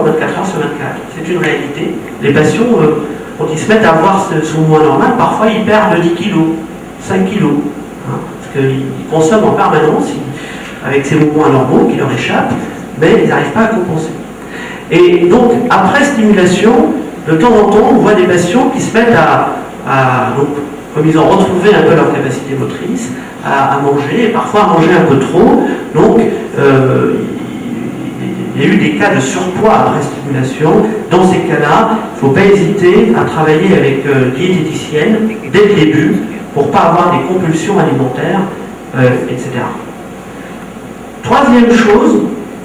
24 heures sur 24. C'est une réalité. Les patients, quand ils se mettent à avoir ce mouvement normal, parfois ils perdent 10 kilos, 5 kilos. Hein, parce qu'ils consomment en permanence avec ces mouvements anormaux qui leur échappent, mais ils n'arrivent pas à compenser. Et donc, après stimulation, de temps en temps, on voit des patients qui se mettent donc, comme ils ont retrouvé un peu leur capacité motrice, à manger, et parfois à manger un peu trop. Donc, il y a eu des cas de surpoids après stimulation. Dans ces cas-là, il ne faut pas hésiter à travailler avec diététicienne dès le début pour ne pas avoir des compulsions alimentaires, etc. Troisième chose,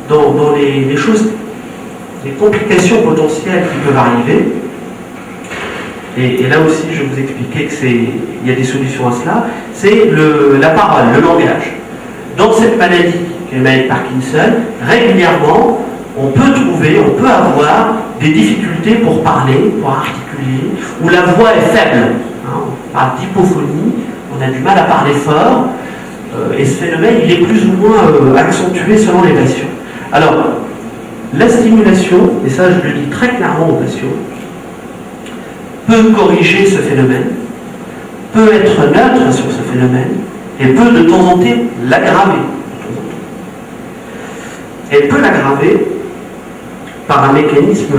dans les choses, les complications potentielles qui peuvent arriver, et là aussi je vais vous expliquer qu'il y a des solutions à cela, c'est la parole, le langage. Dans cette maladie, qui est la maladie de Parkinson, régulièrement, on peut avoir des difficultés pour parler, pour articuler, où la voix est faible. Hein, on parle d'hypophonie, on a du mal à parler fort, et ce phénomène, il est plus ou moins accentué selon les patients. Alors, la stimulation, et ça je le dis très clairement aux patients, peut corriger ce phénomène, peut être neutre sur ce phénomène, et peut de temps en temps l'aggraver. Elle peut l'aggraver par un mécanisme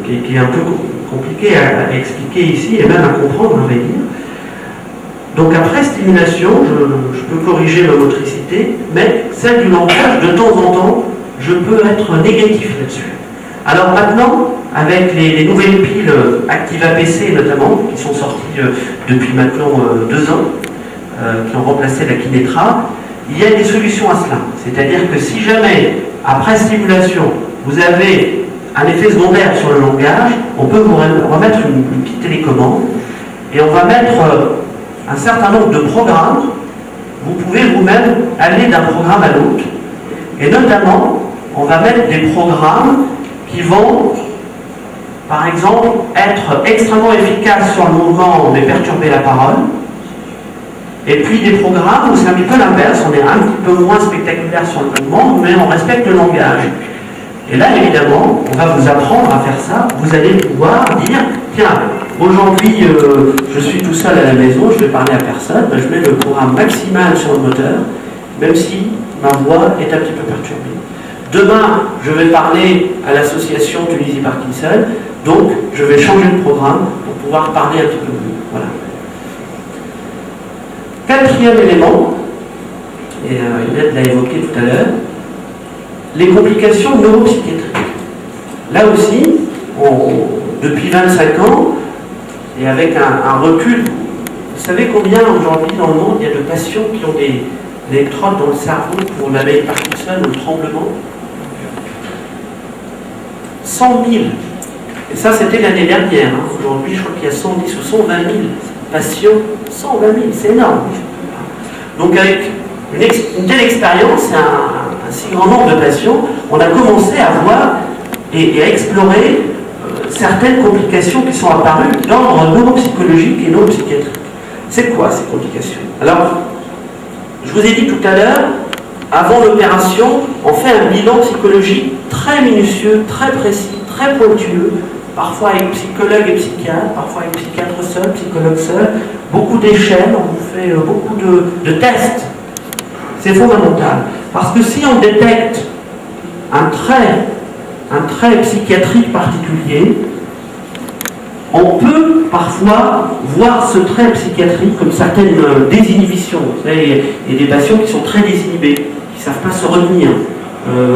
qui est un peu compliqué à expliquer ici, et même à comprendre, on va dire. Donc après stimulation, je peux corriger ma motricité, mais celle du langage, de temps en temps, je peux être négatif là-dessus. Alors maintenant, avec les nouvelles piles Activa-PC notamment, qui sont sorties depuis maintenant 2 ans, qui ont remplacé la Kinetra, il y a des solutions à cela. C'est-à-dire que si jamais, après stimulation, vous avez un effet secondaire sur le langage, on peut vous remettre une petite télécommande, et on va mettre un certain nombre de programmes. Vous pouvez vous-même aller d'un programme à l'autre, et notamment, on va mettre des programmes qui vont, par exemple, être extrêmement efficaces sur le mouvement mais perturber la parole. Et puis des programmes où c'est un petit peu l'inverse, on est un petit peu moins spectaculaire sur le mouvement, mais on respecte le langage. Et là, évidemment, on va vous apprendre à faire ça. Vous allez pouvoir dire, tiens, aujourd'hui, je suis tout seul à la maison, je vais parler à personne, je mets le programme maximal sur le moteur, même si ma voix est un petit peu perturbée. Demain, je vais parler à l'association Tunisie Parkinson, donc je vais changer de programme pour pouvoir parler un petit peu mieux. Voilà. Quatrième élément, et Inès l'a évoqué tout à l'heure, les complications neuropsychiatriques. Là aussi, depuis 25 ans, et avec un recul, vous savez combien aujourd'hui dans le monde il y a de patients qui ont des électrodes dans le cerveau pour la maladie de Parkinson ou le tremblement? 100 000. Et ça, c'était l'année dernière. Hein. Aujourd'hui, je crois qu'il y a 110 ou 120 000 patients. 120 000, c'est énorme. Donc, avec une telle expérience et un si grand nombre de patients, on a commencé à voir et à explorer certaines complications qui sont apparues d'ordre neuropsychologique et neuropsychiatrique. C'est quoi ces complications? Alors, je vous ai dit tout à l'heure, avant l'opération, on fait un bilan psychologique très minutieux, très précis, très pointueux, parfois avec psychologue et psychiatre, parfois avec psychiatre seul, psychologue seul, beaucoup d'échelles, on vous fait beaucoup de tests. C'est fondamental. Parce que si on détecte un trait psychiatrique particulier, on peut parfois voir ce trait psychiatrique comme certaines désinhibitions. Vous savez, il y a des patients qui sont très désinhibés, qui ne savent pas se retenir,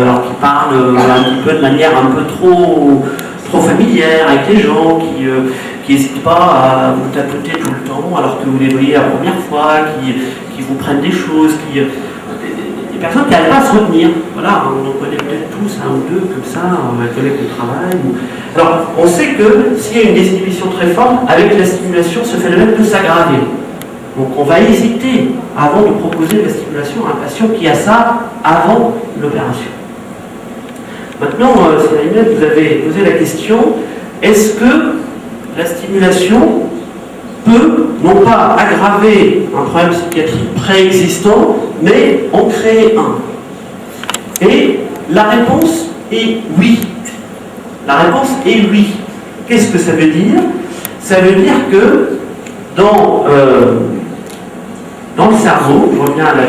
alors qui parlent un petit peu de manière un peu trop familière avec les gens, qui n'hésitent pas à vous tapoter tout le temps alors que vous les voyez la première fois, qui vous prennent des choses, des personnes qui n'arrivent pas à se retenir. Voilà, on en connaît peut-être tous un ou deux comme ça, un collègue de travail. Alors, on sait que s'il y a une désinhibition très forte, avec la stimulation, ce phénomène peut s'aggraver. Donc, on va hésiter avant de proposer la stimulation à un patient qui a ça avant l'opération. Maintenant, Céline, vous avez posé la question, est-ce que la stimulation peut non pas aggraver un problème psychiatrique préexistant, mais en créer un? Et la réponse est oui. La réponse est oui. Qu'est-ce que ça veut dire? Ça veut dire que dans le cerveau, je reviens à la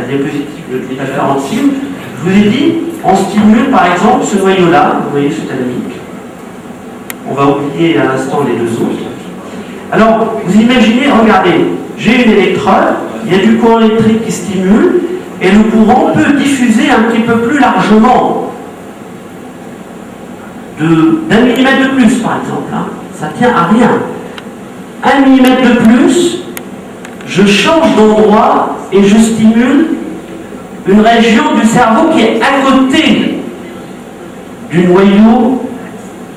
diapositive de différentes cibles, je vous ai dit, on stimule par exemple ce noyau-là, le noyau sous-thalamique. On va oublier à l'instant les deux autres. Alors, vous imaginez, regardez, j'ai une électrode, il y a du courant électrique qui stimule, et le courant peut diffuser un petit peu plus largement, d'un millimètre de plus par exemple, hein. Ça tient à rien. 1 millimètre de plus, je change d'endroit et je stimule une région du cerveau qui est à côté du noyau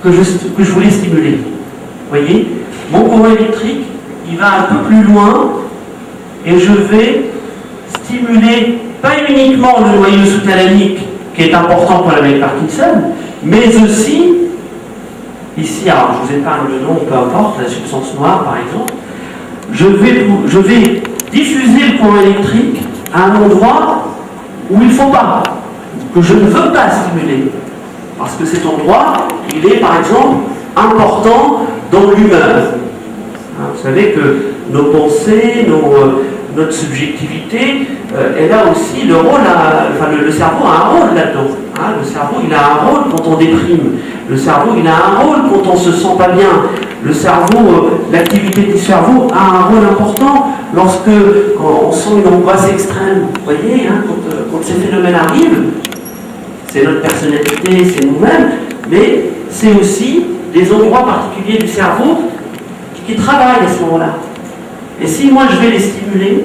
que je voulais stimuler. Vous voyez, mon courant électrique, il va un peu plus loin et je vais stimuler pas uniquement le noyau sous-thalamique qui est important pour la maladie de Parkinson, mais aussi, ici, alors je vous épargne le nom, peu importe, la substance noire par exemple, je vais diffuser le courant électrique à un endroit où il ne faut pas, que je ne veux pas stimuler. Parce que cet endroit, il est par exemple important dans l'humeur. Vous savez que nos pensées, notre subjectivité, elle a aussi le rôle, le cerveau a un rôle là-dedans. Le cerveau, il a un rôle quand on déprime. Le cerveau, il a un rôle quand on se sent pas bien. Le cerveau, l'activité du cerveau a un rôle important lorsque on sent une angoisse extrême. Vous voyez, quand ces phénomènes arrivent, c'est notre personnalité, c'est nous-mêmes, mais c'est aussi des endroits particuliers du cerveau qui travaillent à ce moment-là. Et si moi je vais les stimuler,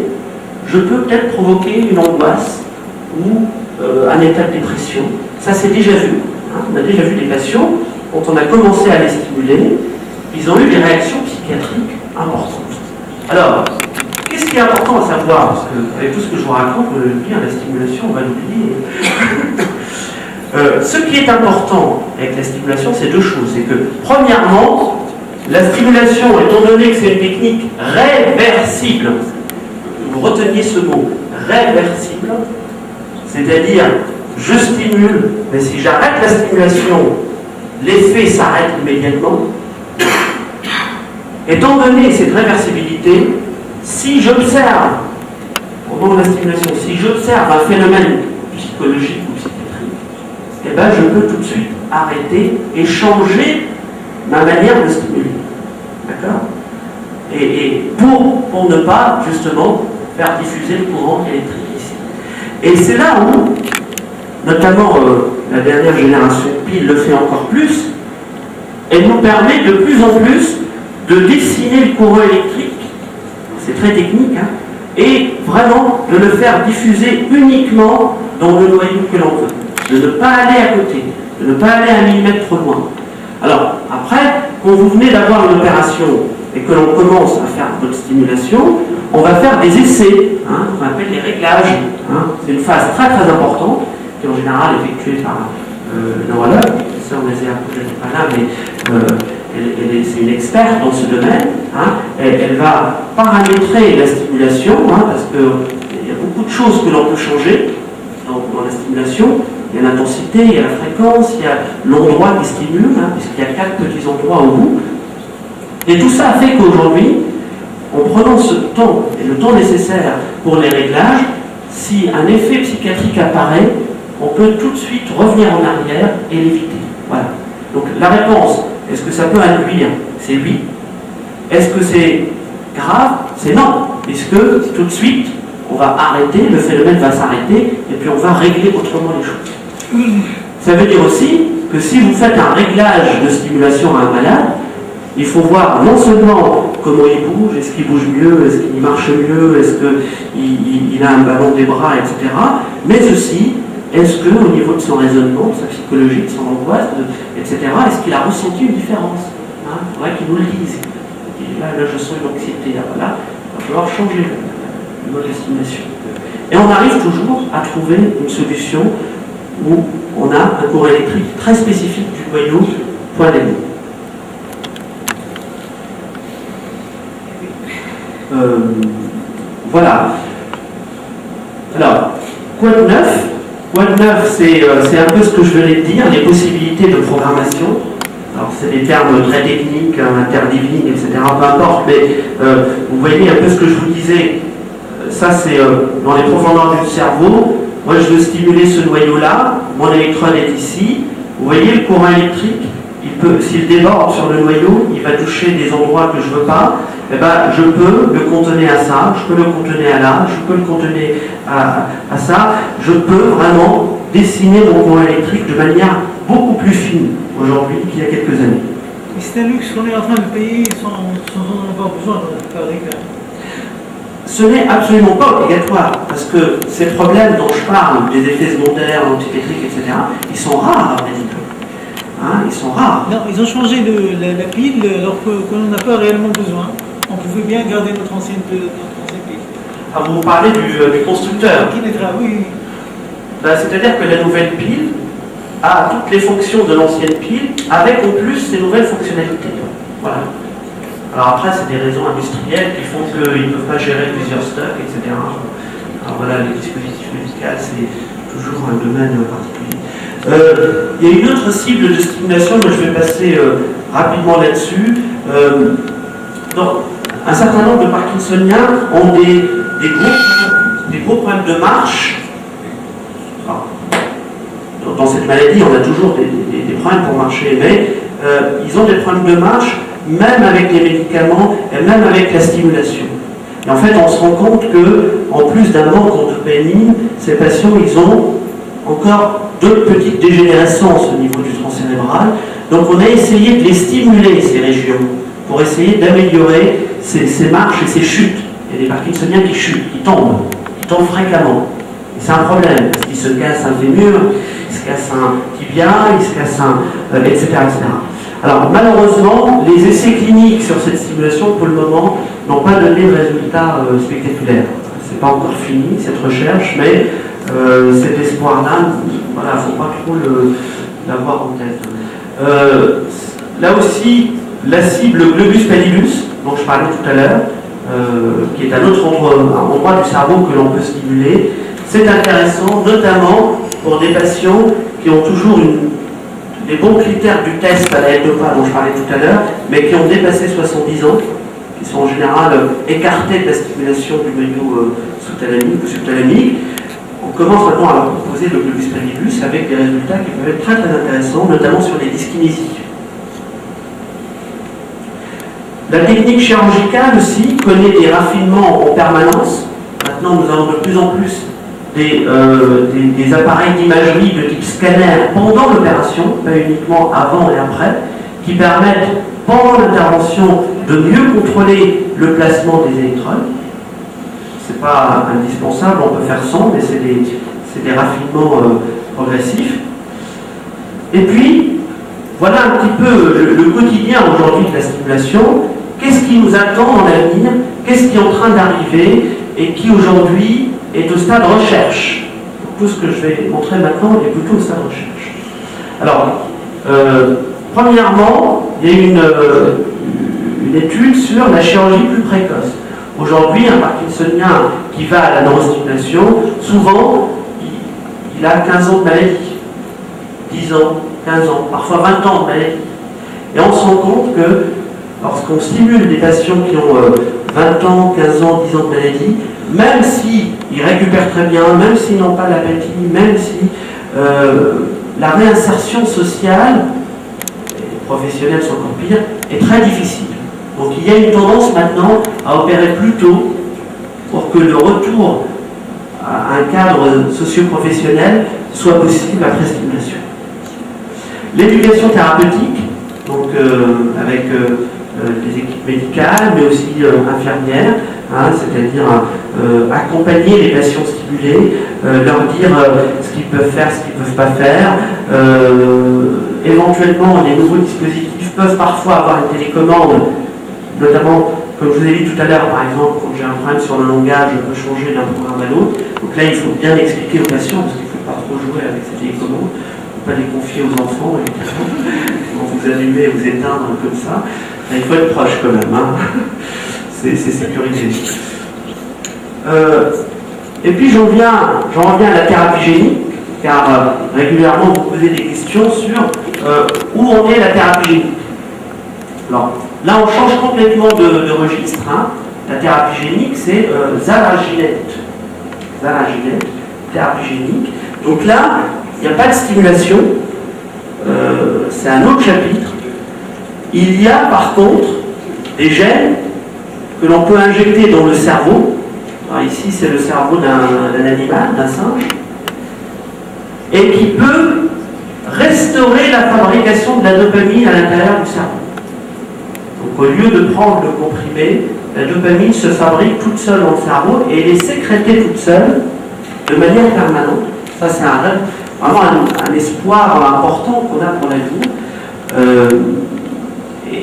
je peux peut-être provoquer une angoisse ou un état de dépression. Ça c'est déjà vu. On a déjà vu des patients, quand on a commencé à les stimuler, ils ont eu des réactions psychiatriques importantes. Alors, qu'est-ce qui est important à savoir? Parce que avec tout ce que je vous raconte, bien la stimulation, on va l'oublier. Ce qui est important avec la stimulation, c'est deux choses. C'est que, premièrement, la stimulation, étant donné que c'est une technique réversible, vous reteniez ce mot, réversible, c'est-à-dire, je stimule, mais si j'arrête la stimulation, l'effet s'arrête immédiatement. Étant donné cette réversibilité, si j'observe, pendant la stimulation, si j'observe un phénomène psychologique ou psychiatrique, eh ben, je peux tout de suite arrêter et changer ma manière de stimuler. D'accord? Et pour ne pas, justement, faire diffuser le courant électrique ici. Et c'est là où, notamment la dernière génération de piles le fait encore plus, elle nous permet de plus en plus de dessiner le courant électrique, c'est très technique, hein, et vraiment de le faire diffuser uniquement dans le noyau que l'on veut, de ne pas aller à côté, de ne pas aller un millimètre trop loin. Alors, après, quand vous venez d'avoir une opération et que l'on commence à faire votre stimulation, on va faire des essais, hein, qu'on appelle les réglages. Hein. C'est une phase très très importante, qui est en général effectuée par le neurologue. Ça, on n'est pas là, mais c'est une experte dans ce domaine. Hein. Elle va paramétrer la stimulation, hein, parce qu'il y a beaucoup de choses que l'on peut changer dans la stimulation. Il y a l'intensité, il y a la fréquence, il y a l'endroit qui stimule, hein, puisqu'il y a 4 petits endroits au bout. Et tout ça a fait qu'aujourd'hui, en prenant ce temps et le temps nécessaire pour les réglages, si un effet psychiatrique apparaît, on peut tout de suite revenir en arrière et l'éviter. Voilà. Donc la réponse, est-ce que ça peut induire? C'est oui. Est-ce que c'est grave? C'est non. Puisque tout de suite, on va arrêter, le phénomène va s'arrêter, et puis on va régler autrement les choses. Ça veut dire aussi que si vous faites un réglage de stimulation à un malade, il faut voir non seulement comment il bouge, est-ce qu'il bouge mieux, est-ce qu'il marche mieux, est-ce qu'il a un ballon des bras, etc. Mais aussi, est-ce qu'au niveau de son raisonnement, de sa psychologie, de son angoisse, etc., est-ce qu'il a ressenti une différence? Il faudrait qu'il nous le dise. Là, je sens une anxiété, là, voilà. Il va falloir changer le mode de stimulation. Et on arrive toujours à trouver une solution où on a un courant électrique très spécifique du noyau point d'aiguille. Voilà. Alors, quoi de neuf? Quoi de neuf, c'est un peu ce que je venais de dire, les possibilités de programmation. Alors c'est des termes très techniques, interdiving, etc., peu importe, mais vous voyez un peu ce que je vous disais. Ça c'est dans les profondeurs du cerveau. Moi je veux stimuler ce noyau-là, mon électrode est ici. Vous voyez le courant électrique, s'il déborde sur le noyau, il va toucher des endroits que je ne veux pas. Eh ben, je peux le contenir à ça, je peux le contenir à là, je peux le contenir à ça. Je peux vraiment dessiner mon courant électrique de manière beaucoup plus fine aujourd'hui qu'il y a quelques années. Mais c'est un luxe qu'on est en train de payer sans en avoir besoin dans la plupart des cas. Ce n'est absolument pas obligatoire, parce que ces problèmes dont je parle, des effets secondaires, l'antipétrique, etc., ils sont rares en médicament. Hein, ils sont rares. Non, ils ont changé la pile alors qu'on n'a pas réellement besoin. On pouvait bien garder notre ancienne pile. Ah, vous parlez du constructeur. Qui naîtra, oui. Ben, c'est-à-dire que la nouvelle pile a toutes les fonctions de l'ancienne pile, avec en plus ces nouvelles fonctionnalités. Voilà. Alors après, c'est des raisons industrielles qui font qu'ils ne peuvent pas gérer plusieurs stocks, etc. Alors voilà, les dispositifs médicaux, c'est toujours un domaine particulier. Il y a une autre cible de stimulation, mais je vais passer rapidement là-dessus. Un certain nombre de Parkinsoniens ont des gros problèmes de marche. Alors, dans cette maladie, on a toujours des problèmes pour marcher, mais ils ont des problèmes de marche, même avec les médicaments et même avec la stimulation. Et en fait, on se rend compte que, en plus d'un manque en dopamine, ces patients, ils ont encore d'autres petites dégénérescences au niveau du tronc cérébral. Donc on a essayé de les stimuler, ces régions, pour essayer d'améliorer ces marches et ces chutes. Il y a des Parkinsoniens qui chutent, qui tombent fréquemment. Et c'est un problème, parce qu'ils se cassent un fémur, ils se cassent un tibia, ils se cassent etc., etc. Alors malheureusement, les essais cliniques sur cette stimulation, pour le moment, n'ont pas donné de résultats spectaculaires. C'est pas encore fini, cette recherche, mais cet espoir-là, voilà, il ne faut pas trop l'avoir en tête. Là aussi, la cible globus pallidus, dont je parlais tout à l'heure, qui est un autre endroit du cerveau que l'on peut stimuler, c'est intéressant, notamment pour des patients qui ont toujours les bons critères du test à la LDOPA dont je parlais tout à l'heure, mais qui ont dépassé 70 ans, qui sont en général écartés de la stimulation du noyau sous-thalamique ou subthalamique. On commence maintenant à leur proposer le globus pallidus avec des résultats qui peuvent être très très intéressants, notamment sur les dyskinésies. La technique chirurgicale aussi connaît des raffinements en permanence. Maintenant, nous avons de plus en plus des appareils d'imagerie de type scanner pendant l'opération, pas uniquement avant et après, qui permettent, pendant l'intervention, de mieux contrôler le placement des électrodes. C'est pas indispensable, on peut faire sans, mais c'est des raffinements progressifs. Et puis, voilà un petit peu le quotidien aujourd'hui de la stimulation. Qu'est-ce qui nous attend dans l'avenir? Qu'est-ce qui est en train d'arriver et qui aujourd'hui est au stade recherche? Tout ce que je vais montrer maintenant est plutôt au stade recherche. Alors, premièrement, il y a une étude sur la chirurgie plus précoce. Aujourd'hui, un Parkinsonien qui va à la neurostimulation, souvent, il a 15 ans de maladie, 10 ans, 15 ans, parfois 20 ans de maladie. Et on se rend compte que lorsqu'on stimule des patients qui ont 20 ans, 15 ans, 10 ans de maladie, même s'ils récupèrent très bien, même s'ils n'ont pas l'appétit, même si la réinsertion sociale, et professionnelle sont encore pire, est très difficile. Donc il y a une tendance maintenant à opérer plus tôt pour que le retour à un cadre socio-professionnel soit possible après stimulation. L'éducation thérapeutique, donc avec des équipes médicales, mais aussi infirmières, hein, c'est-à-dire accompagner les patients stimulés, leur dire ce qu'ils peuvent faire, ce qu'ils ne peuvent pas faire. Éventuellement, les nouveaux dispositifs peuvent parfois avoir une télécommande, notamment, comme je vous ai dit tout à l'heure, par exemple, quand j'ai un problème sur le langage, je peux changer d'un programme à l'autre. Donc là, il faut bien expliquer aux patients, parce qu'il ne faut pas trop jouer avec ces télécommandes. Pas les confier aux enfants, évidemment, quand vous allumez ou vous éteindre comme ça. Il faut être proche quand même, hein. C'est sécurisé. Et puis j'en reviens à la thérapie génique. car régulièrement vous posez des questions sur où en est la thérapie génique. Alors, là on change complètement de registre. Hein. La thérapie génique, c'est Zalaginette. Zalaginette, thérapie génique. Donc là, il n'y a pas de stimulation, c'est un autre chapitre. Il y a par contre des gènes que l'on peut injecter dans le cerveau. Alors ici, c'est le cerveau d'un animal, d'un singe, et qui peut restaurer la fabrication de la dopamine à l'intérieur du cerveau. Donc au lieu de prendre le comprimé, la dopamine se fabrique toute seule dans le cerveau et elle est sécrétée toute seule de manière permanente. Ça, c'est vraiment un espoir important qu'on a pour l'avenir.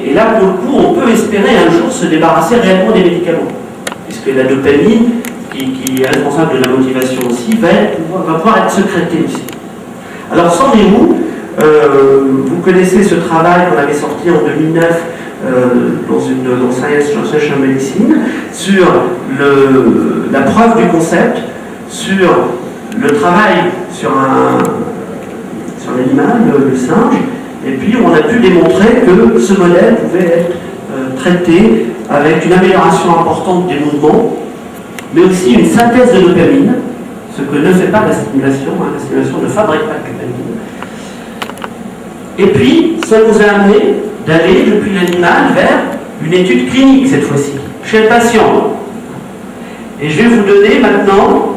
Et là, pour le coup, on peut espérer un jour se débarrasser réellement des médicaments. Puisque la dopamine, qui est responsable de la motivation aussi, va pouvoir être sécrétée aussi. Alors, c'en est où vous connaissez ce travail qu'on avait sorti en 2009 dans Science Translation Medicine sur la preuve du concept, sur le travail sur l'animal, le singe, et puis on a pu démontrer que ce modèle pouvait être traité avec une amélioration importante des mouvements, mais aussi une synthèse de dopamine, ce que ne fait pas la stimulation. La stimulation ne fabrique pas de dopamine. Et puis, ça nous a amené d'aller depuis l'animal vers une étude clinique cette fois-ci, chez le patient. Et je vais vous donner maintenant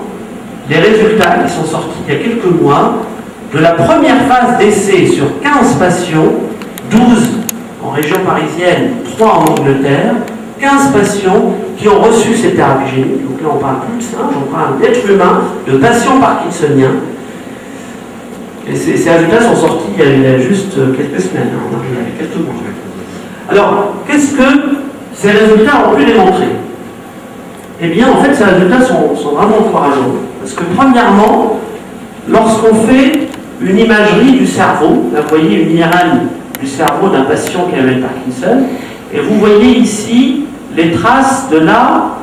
les résultats qui sont sortis il y a quelques mois de la première phase d'essai sur 15 patients, 12 en région parisienne, 3 en Angleterre, 15 patients qui ont reçu ces thérapies géniques. Donc là, on parle plus de singes, on parle d'êtres humains, de patients parkinsoniens. Et ces résultats sont sortis il y a juste quelques semaines, hein, il y a quelques mois. Alors, qu'est-ce que ces résultats ont pu démontrer? Eh bien, en fait, ces résultats sont vraiment encourageants. Parce que, premièrement, lorsqu'on fait une imagerie du cerveau, là, vous voyez une IRM du cerveau d'un patient qui avait Parkinson, et vous voyez ici les traces de là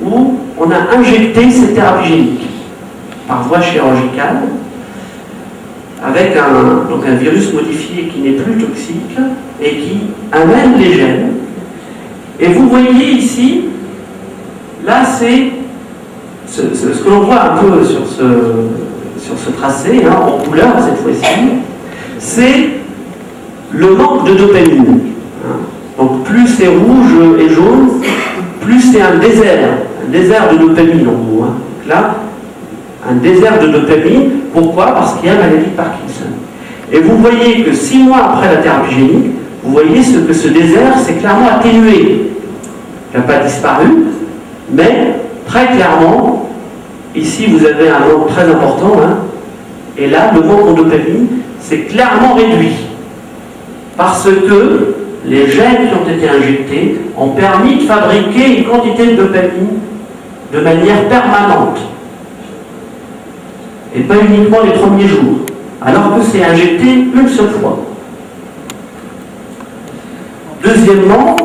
où on a injecté ces thérapies géniques par voie chirurgicale, avec un virus modifié qui n'est plus toxique et qui amène les gènes. Et vous voyez ici, là c'est ce que l'on voit un peu sur ce tracé, hein, en couleur cette fois-ci, c'est le manque de dopamine. Hein. Donc plus c'est rouge et jaune, plus c'est un désert de dopamine en gros. Hein. Donc là, un désert de dopamine. Pourquoi? Parce qu'il y a la maladie de Parkinson. Et vous voyez que 6 mois après la thérapie génique, vous voyez que ce désert s'est clairement atténué. Il n'a pas disparu, mais très clairement, ici vous avez un manque très important, hein, et là, le manque en dopamine s'est clairement réduit. Parce que les gènes qui ont été injectés ont permis de fabriquer une quantité de dopamine de manière permanente. Et pas uniquement les premiers jours, alors que c'est injecté une seule fois. Deuxièmement,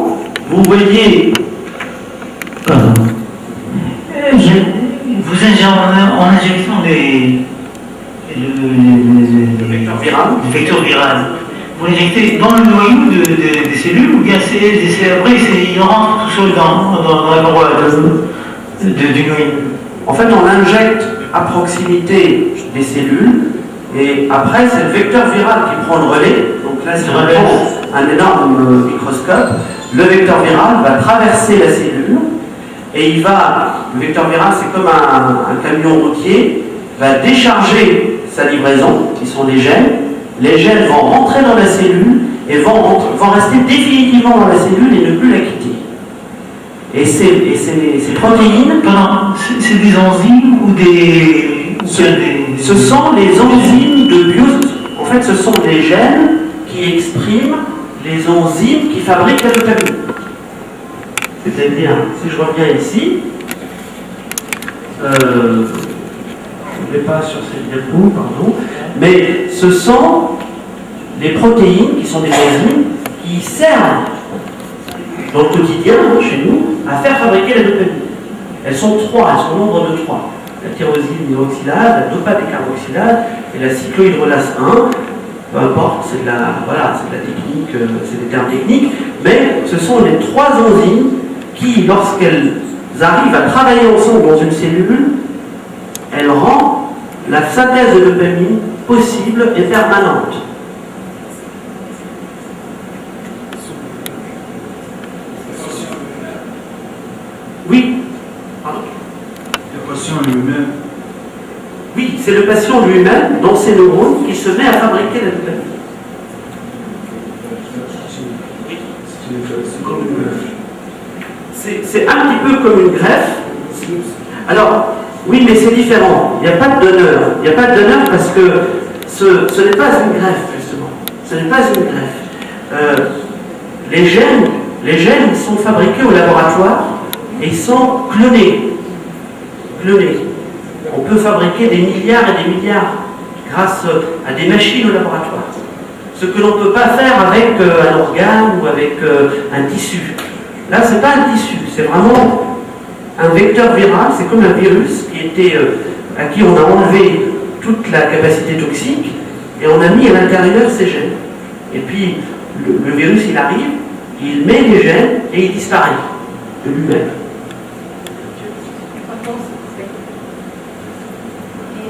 vous voyez... Vous êtes en injection le vecteur viral. Le vecteur viral. Vous l'injectez dans le noyau des cellules ou bien après il rentre tout seul dans la paroi du noyau? En fait, on l'injecte à proximité des cellules et après c'est le vecteur viral qui prend le relais. Donc là, si on prend un énorme microscope, le vecteur viral va traverser la cellule et le vecteur viral c'est comme un camion routier, va décharger sa livraison, qui sont les gènes vont rentrer dans la cellule et vont rester définitivement dans la cellule et ne plus la quitter. Et ces protéines... C'est des enzymes ou des... Ce sont les enzymes de biose. En fait, ce sont des gènes qui expriment les enzymes qui fabriquent la dopamine. C'est-à-dire, si je reviens ici, je ne vais pas sur cette diapo, pardon, mais ce sont les protéines qui sont des enzymes qui servent dans le quotidien, chez nous, à faire fabriquer la dopamine. Elles sont 3, elles sont au nombre de 3. la tyrosine hydroxylase, la dopa-décarboxylase et la cyclohydrolase 1. Peu importe, c'est de la technique, c'est des termes techniques, mais ce sont les 3 enzymes qui, lorsqu'elles arrivent à travailler ensemble dans une cellule, elles rendent la synthèse de dopamine possible et permanente. Oui. Pardon. Le patient lui-même. Oui, c'est le patient lui-même, dans ses neurones, qui se met à fabriquer la dopamine. C'est comme une greffe. C'est un petit peu comme une greffe. Alors, oui, mais c'est différent. Il n'y a pas de donneur. Il n'y a pas de donneur parce que ce n'est pas une greffe, justement. Ce n'est pas une greffe. Les gènes sont fabriqués au laboratoire et ils sont clonés. On peut fabriquer des milliards et des milliards grâce à des machines au laboratoire. Ce que l'on ne peut pas faire avec un organe ou avec un tissu. Là, ce n'est pas un tissu, c'est vraiment un vecteur viral, c'est comme un virus à qui on a enlevé toute la capacité toxique et on a mis à l'intérieur ces gènes. Et puis, le virus, il arrive, il met les gènes et il disparaît de lui-même.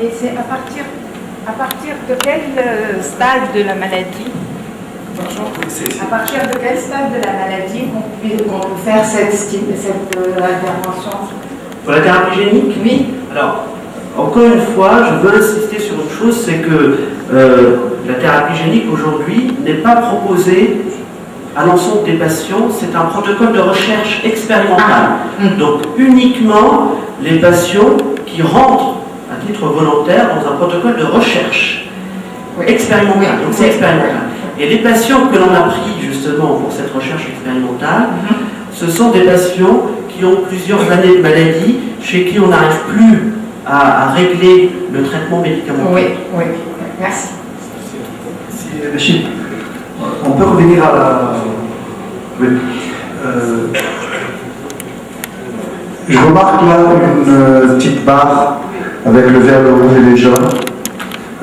Et c'est à partir de quel stade de la maladie, à partir de quel stade de la maladie qu'on peut faire cette intervention? Pour la thérapie génique? Oui. Alors, encore une fois, je veux insister sur une chose, c'est que la thérapie génique aujourd'hui n'est pas proposée à l'ensemble des patients, c'est un protocole de recherche expérimentale. Donc uniquement les patients qui rentrent à titre volontaire dans un protocole de recherche expérimentale. Donc c'est expérimental. Et les patients que l'on a pris justement pour cette recherche expérimentale, ce sont des patients qui ont plusieurs années de maladie, chez qui on n'arrive plus à régler le traitement médicamenteux. Oui, merci. Merci, Rachid. On peut revenir à la... Oui. Je remarque là une petite barre avec le vert, le rouge et le jaune.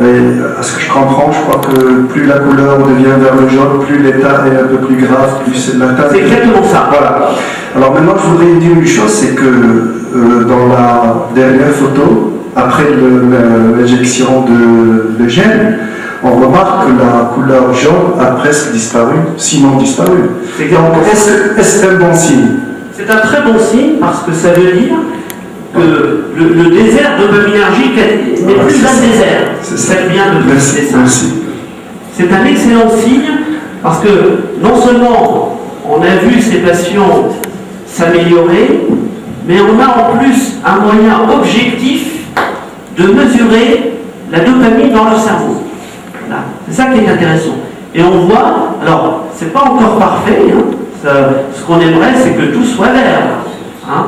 Et à ce que je comprends, je crois que plus la couleur devient vers le jaune, plus l'état est un peu plus grave, plus c'est l'atteinte. C'est exactement ça. Voilà. Alors maintenant, je voudrais dire une chose, c'est que dans la dernière photo, après l'injection de gène, on remarque que la couleur jaune a presque disparu, sinon disparu. Donc, est-ce un bon signe? C'est un très bon signe parce que ça veut dire que le désert dopaminergique n'est plus un désert. Ça vient de merci. C'est un excellent signe parce que non seulement on a vu ces patients s'améliorer, mais on a en plus un moyen objectif de mesurer la dopamine dans leur cerveau. Voilà. C'est ça qui est intéressant. Et on voit, alors c'est pas encore parfait, hein, ce qu'on aimerait c'est que tout soit vert. Hein.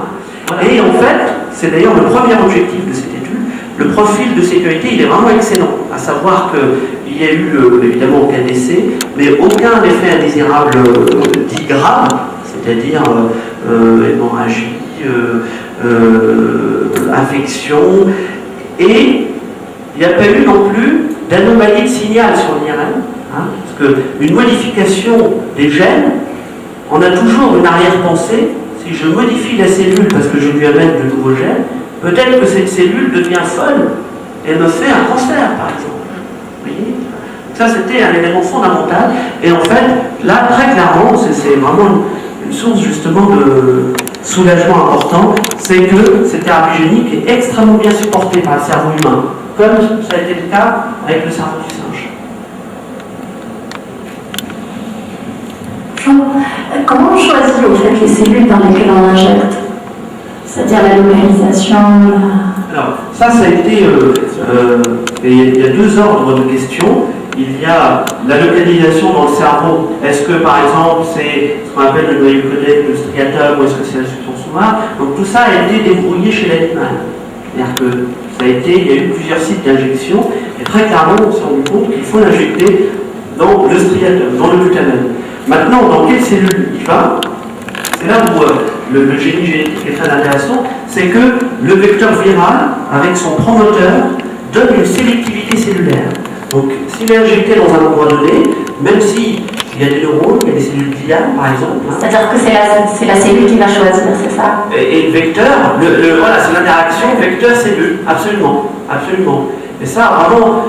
Et en fait, c'est d'ailleurs le premier objectif de cette étude, le profil de sécurité il est vraiment excellent, à savoir qu'il y a eu évidemment aucun décès, mais aucun effet indésirable dit grave, c'est-à-dire hémorragie, infection, et il n'y a pas eu non plus d'anomalie de signal sur l'IRM, hein, parce qu'une modification des gènes, on a toujours une arrière-pensée. Si je modifie la cellule parce que je lui amène de nouveaux gènes, peut-être que cette cellule devient folle et me fait un cancer, par exemple. Vous voyez ? Ça, c'était un élément fondamental. Et en fait, là, très clairement, c'est vraiment une source justement de soulagement important, c'est que cette thérapie génique est extrêmement bien supportée par le cerveau humain, comme ça a été le cas avec le cerveau du singe. Comment on choisit au fait les cellules dans lesquelles on injecte? C'est-à-dire la localisation Alors, ça a été... il y a deux ordres de questions. Il y a la localisation dans le cerveau. Est-ce que, par exemple, c'est ce qu'on appelle le noyau codec, le striatum, ou est-ce que c'est la substance sous-marine? Donc tout ça a été débrouillé chez l'animal. C'est-à-dire que il y a eu plusieurs sites d'injection, et très clairement, on s'est rendu compte qu'il faut l'injecter dans le striatum, dans le glutamate. Maintenant, dans quelle cellule il va? C'est là où le génie génétique est très intéressant, c'est que le vecteur viral avec son promoteur, donne une sélectivité cellulaire. Donc, s'il est injecté dans un endroit donné, même s'il y a des neurones, il y a des cellules gliales, par exemple. C'est-à-dire que c'est la cellule qui va choisir, c'est ça? Et le vecteur, voilà, c'est l'interaction vecteur-cellule, absolument, absolument. Et ça, vraiment,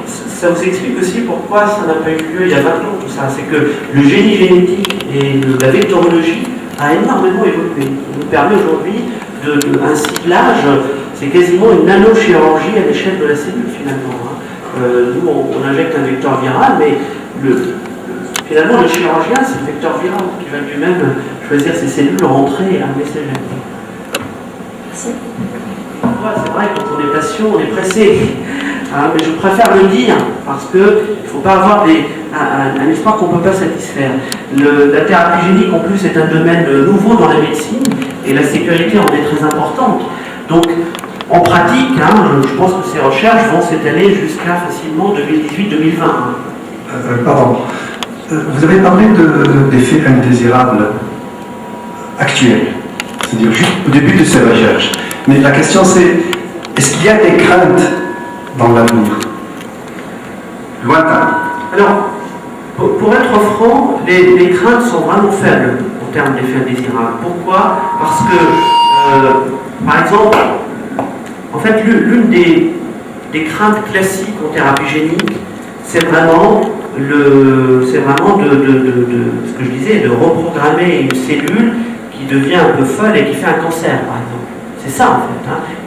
ça vous explique aussi pourquoi ça n'a pas eu lieu il y a 20 ans, tout ça. C'est que le génie génétique et la vectorologie a énormément évolué. Ça nous permet aujourd'hui un ciblage, c'est quasiment une nanochirurgie à l'échelle de la cellule, finalement. Nous, on injecte un vecteur viral, mais finalement, le chirurgien, c'est le vecteur viral qui va lui-même choisir ses cellules, rentrer et armer ses gènes. Merci. C'est vrai, quand on est patient, on est pressé. Mais je préfère le dire, parce qu'il ne faut pas avoir un espoir qu'on ne peut pas satisfaire. La thérapie génique, en plus, est un domaine nouveau dans la médecine, et la sécurité en est très importante. Donc, en pratique, je pense que ces recherches vont s'étaler jusqu'à facilement 2018-2020. Pardon. Vous avez parlé d'effets indésirables actuels, c'est-à-dire juste au début de ces recherches. Mais la question c'est, est-ce qu'il y a des craintes dans l'avenir lointain? Alors, pour être franc, les craintes sont vraiment faibles en termes d'effets indésirables. Pourquoi? Parce que, par exemple, en fait, l'une des craintes classiques en thérapie génique, c'est vraiment ce que je disais, de reprogrammer une cellule qui devient un peu folle et qui fait un cancer, par exemple. C'est ça, en fait.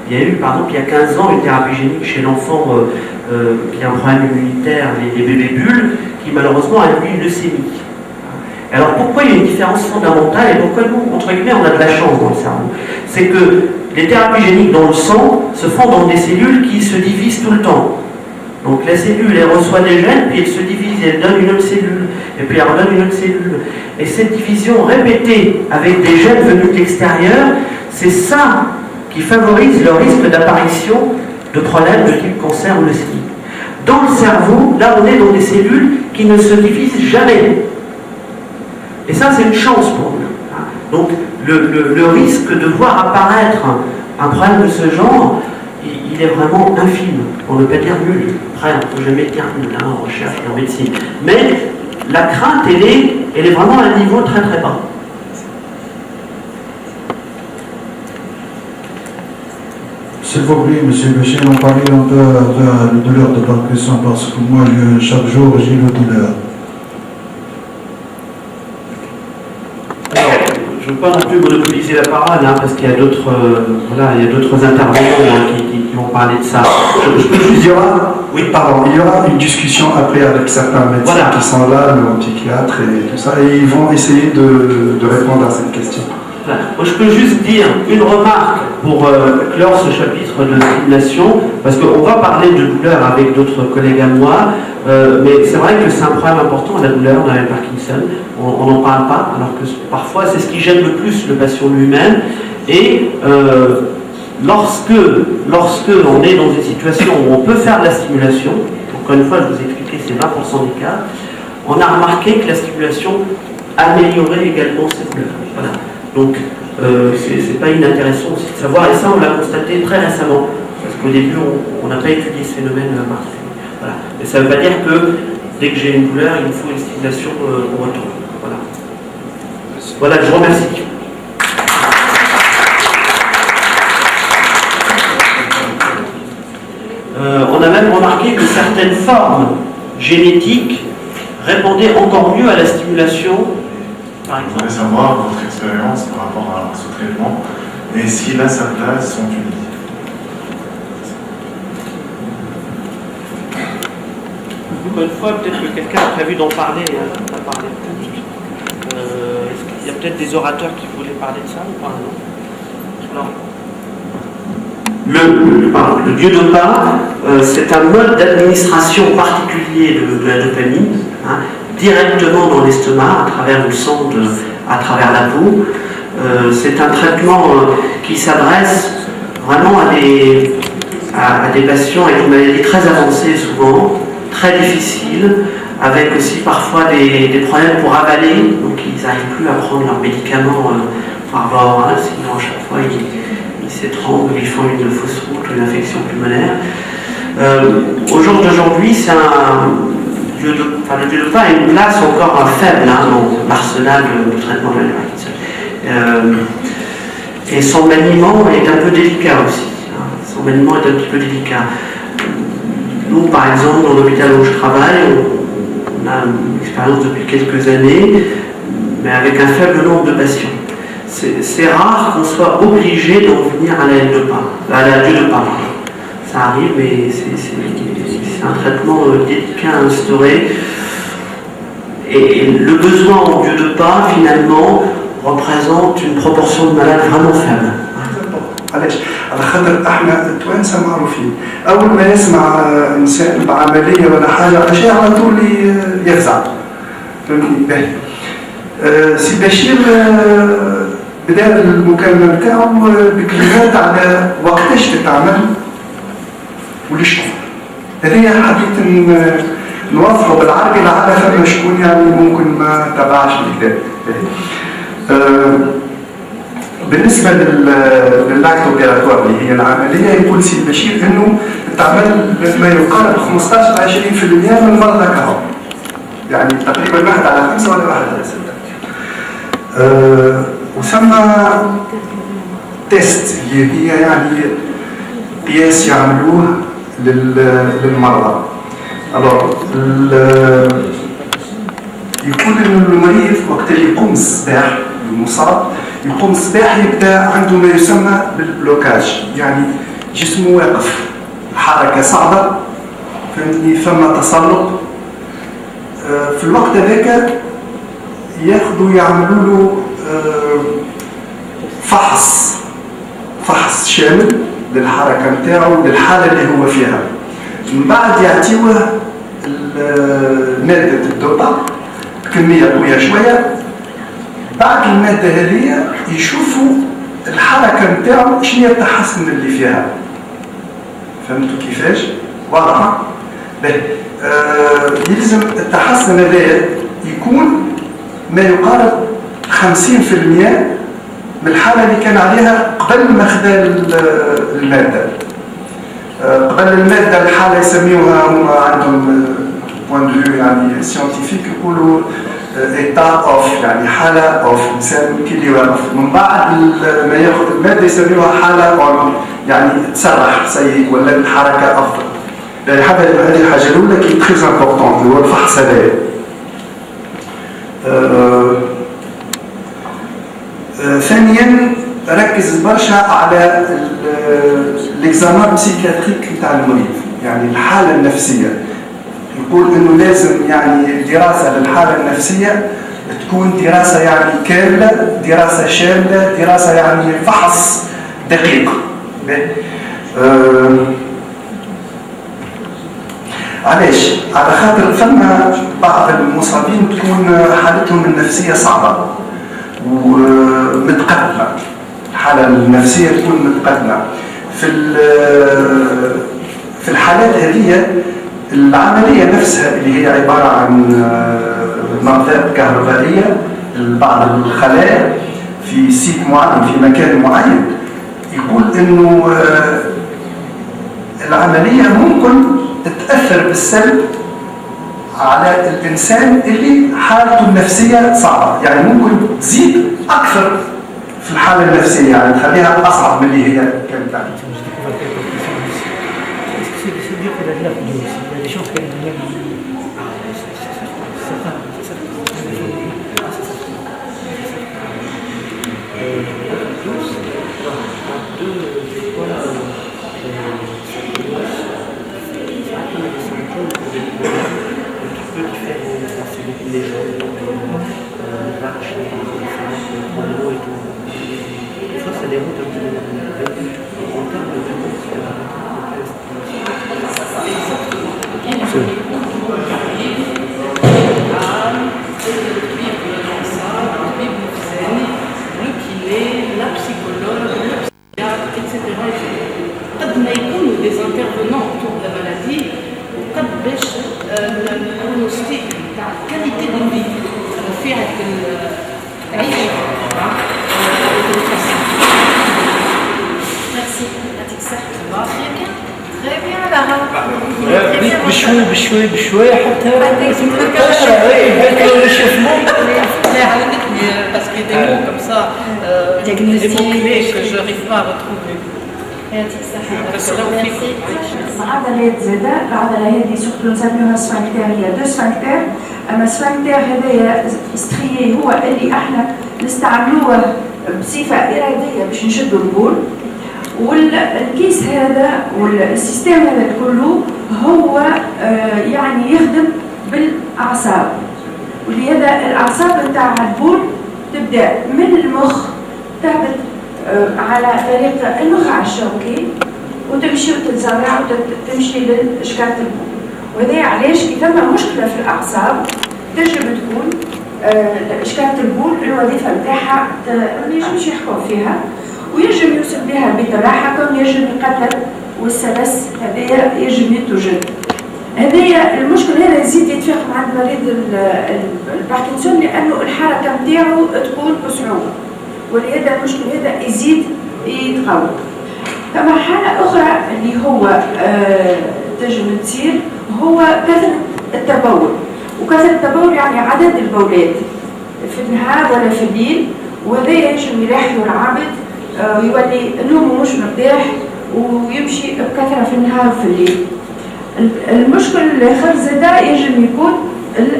Il y a eu, par exemple, il y a 15 ans, une thérapie génique chez l'enfant qui a un problème immunitaire, les bébés bulles, qui malheureusement a eu une leucémie. Alors pourquoi il y a une différence fondamentale et pourquoi nous, entre guillemets, on a de la chance dans le cerveau? C'est que les thérapies géniques dans le sang se font dans des cellules qui se divisent tout le temps. Donc la cellule, elle reçoit des gènes, puis elle se divise, elle donne une autre cellule, et puis elle redonne une autre cellule. Et cette division répétée avec des gènes venus de l'extérieur, c'est ça qui favorise le risque d'apparition de problèmes de type cancer ou leucémie. Dans le cerveau, là on est dans des cellules qui ne se divisent jamais. Et ça c'est une chance pour nous. Donc le risque de voir apparaître un problème de ce genre, il est vraiment infime, pour ne pas dire nul. Après, on ne peut jamais dire nul en recherche et en médecine. Mais la crainte, elle est vraiment à un niveau très très bas. S'il vous plaît, monsieur Béchet, on parlait un peu de la douleur de Parkinson parce que moi, chaque jour, j'ai le douleur. Je ne veux pas non plus monopoliser la parole, parce qu'il y a d'autres intervenants qui vont parler de ça. Il y aura, il y aura une discussion après avec certains médecins qui sont là, le psychiatre et tout ça, et ils vont essayer de répondre à cette question. Voilà. Moi, je peux juste dire une remarque pour clore ce chapitre de stimulation, parce qu'on va parler de douleur avec d'autres collègues à moi, mais c'est vrai que c'est un problème important, la douleur dans le Parkinson. On n'en parle pas, alors que parfois c'est ce qui gêne le plus le patient lui-même. Et lorsque on est dans une situation où on peut faire de la stimulation, encore une fois, je vous ai expliqué, c'est 20% des cas, on a remarqué que la stimulation améliorait également ces douleurs. Voilà. Donc, c'est pas inintéressant aussi de savoir, et ça on l'a constaté très récemment, parce qu'au début on n'a pas étudié ce phénomène particulier. Voilà. Mais ça ne veut pas dire que dès que j'ai une douleur, il me faut une stimulation au retour. Voilà. Voilà, je vous remercie. On a même remarqué que certaines formes génétiques répondaient encore mieux à la stimulation. Par exemple. Je voudrais savoir votre expérience par rapport à ce traitement et s'il a sa place en Tunisie. Encore une fois, peut-être que quelqu'un a prévu d'en parler. Est-ce qu'il y a peut-être des orateurs qui voulaient parler de ça ou pas? Non. Le biodopa, c'est un mode d'administration particulier de la dopamine, directement dans l'estomac, à travers le sang, à travers la peau. C'est un traitement qui s'adresse vraiment à des patients avec une maladie très avancée souvent, très difficile, avec aussi parfois des problèmes pour avaler, donc ils n'arrivent plus à prendre leurs médicaments par bord, sinon à chaque fois ils s'étranglent, ils font une fausse route ou une infection pulmonaire. Au jour d'aujourd'hui, c'est le Dieu-de-Pas a une place encore faible dans l'arsenal de traitement de l'hépatite. Et son maniement est un peu délicat aussi. Son maniement est un petit peu délicat. Nous, par exemple, dans l'hôpital où je travaille, on a une expérience depuis quelques années, mais avec un faible nombre de patients. C'est rare qu'on soit obligé d'en venir à la Dieu-de-Pas. Ça arrive, mais c'est un traitement délicat à instaurer. Et le besoin en Dieu-de-Pas, finalement, représente une proportion de malades vraiment faible. علاش؟ على خاطر احنا التوانسه معروفين، اول ما يسمع انسان بعمليه ولا حاجه عشان على طول يفزع. فهمتني؟ باهي. سي بشير بدا المكالمه نتاعو بكلمات على وقتاش تتعمل وليش تفضل. هذه حبيت نوضحه بالعربي لعل فما شكون يعني ممكن ما تبعش الكتاب. بالنسبه للاكت اوبيراتوار اللي هي العمليه يقول سي بشير انه تعمل ما يقارب 15 20% من المرضى كهو. يعني تقريبا 1 على 5 ولا 1 على 6. وسمى تيست هي يعني قياس يعملوه للمرضى. يقول انه المريض وقت اللي يقوم الصباح المصاب يقوم الصباح يبدا عنده ما يسمى بالبلوكاج، يعني جسمه واقف، الحركه صعبه، فهمتني؟ فما تصلب. في الوقت هذاك ياخذوا يعملوا له فحص شامل للحركه نتاعو للحاله اللي هو فيها. من بعد يعطيوه ماده الدوبا بكميه قويه شويه. بعد الماده هذه يشوفوا الحركه نتاعو شنو هي التحسن اللي فيها. فهمتوا كيفاش؟ واضحه؟ يلزم التحسن هذا يكون ما يقارب 50% من الحاله اللي كان عليها قبل ما خدا الماده. قبل الماده الحاله يسميوها هم عندهم بوان دو يعني سيانتيفيك يقولوا ايتا اوف، يعني حاله اوف، انسان كي اللي واقف. من بعد ما ياخذ الماده يسميوها حاله اون، يعني تسرح سيء ولا الحركه افضل. يعني هذه الحاجه الاولى كي تري امبورطون اللي هو الفحص هذا. ثانيا ركز برشا على ليكزامان بسيكاتريك نتاع المريض، يعني الحاله النفسيه. يقول انه لازم يعني دراسه للحاله النفسيه تكون دراسه يعني كامله، دراسه شامله، دراسه يعني فحص دقيق. علاش؟ على خاطر فما بعض المصابين تكون حالتهم النفسيه صعبه ومتقدمه، الحاله النفسيه تكون متقدمه. في الحالات هذه العمليه نفسها اللي هي عباره عن نبضات كهربائيه لبعض الخلايا في سيت معين في مكان معين، يقول انه العمليه ممكن تتاثر بالسلب على الانسان اللي حالته النفسيه صعبه، يعني ممكن تزيد اكثر في الحاله النفسيه، يعني تخليها اصعب من اللي هي كانت عليه. بشوي بشوي حتى parce qu'il y a des mots comme ça, des mots-clés que je n'arrive pas à retrouver. العضلات زاده العضله هذه سورتو نسميوها سفنكتير، هي دو سفنكتير. اما السفنكتير هذايا ستريي هو اللي احنا نستعملوه بصفه اراديه باش نشدوا البول، والكيس هذا والسيستم هذا كله هو يعني يخدم بالاعصاب، ولهذا الاعصاب نتاع البول تبدا من المخ تهبط على طريق النخاع الشوكي وتمشي وتتزرع وتمشي لإشكالة البول. وهذا علاش كي ثم مشكلة في الأعصاب تجب تكون إشكالة البول الوظيفة نتاعها ما ينجمش يحكم فيها ويجب يوصل بها بطلاحة كون يجب يقتل والسلس هذايا يجب يتوجد. هذايا المشكل هذا يزيد يتفاق مع مريض الباركنسون لأنه الحركة نتاعو تكون بصعوبة، ولهذا المشكل هذا يزيد يتقوى. كما حالة أخرى اللي هو تجب تصير هو كثرة التبول، وكثرة التبول يعني عدد البولات في النهار ولا في الليل، وهذا يجب يريحوا العبد ويولي نومه مش مرتاح ويمشي بكثرة في النهار وفي الليل. المشكل الآخر زادا يجب يكون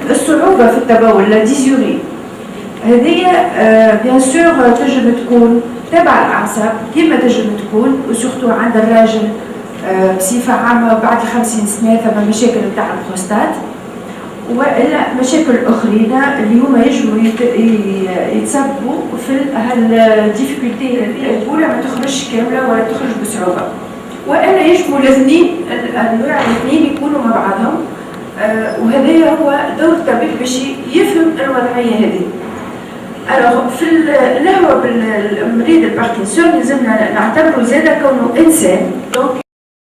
الصعوبة في التبول، لا ديزيوري. هذه بيان سور تجب تكون تبع الأعصاب كما تجب تكون، وسورتو عند الراجل بصفة عامة بعد 50 سنة ثم مشاكل نتاع البروستات وإلا مشاكل أخرين اللي هما يجبوا يتسببوا في هالديفيكولتي هذه البولة ما تخرجش كاملة ولا تخرج بصعوبة، وإلا يجبوا الاثنين النوع الاثنين يكونوا مع بعضهم. وهذا هو دور الطبيب باش يفهم الوضعية هذه. في اللي هو بالمريض الباركنسون لازمنا نعتبره زاده كونه انسان، دونك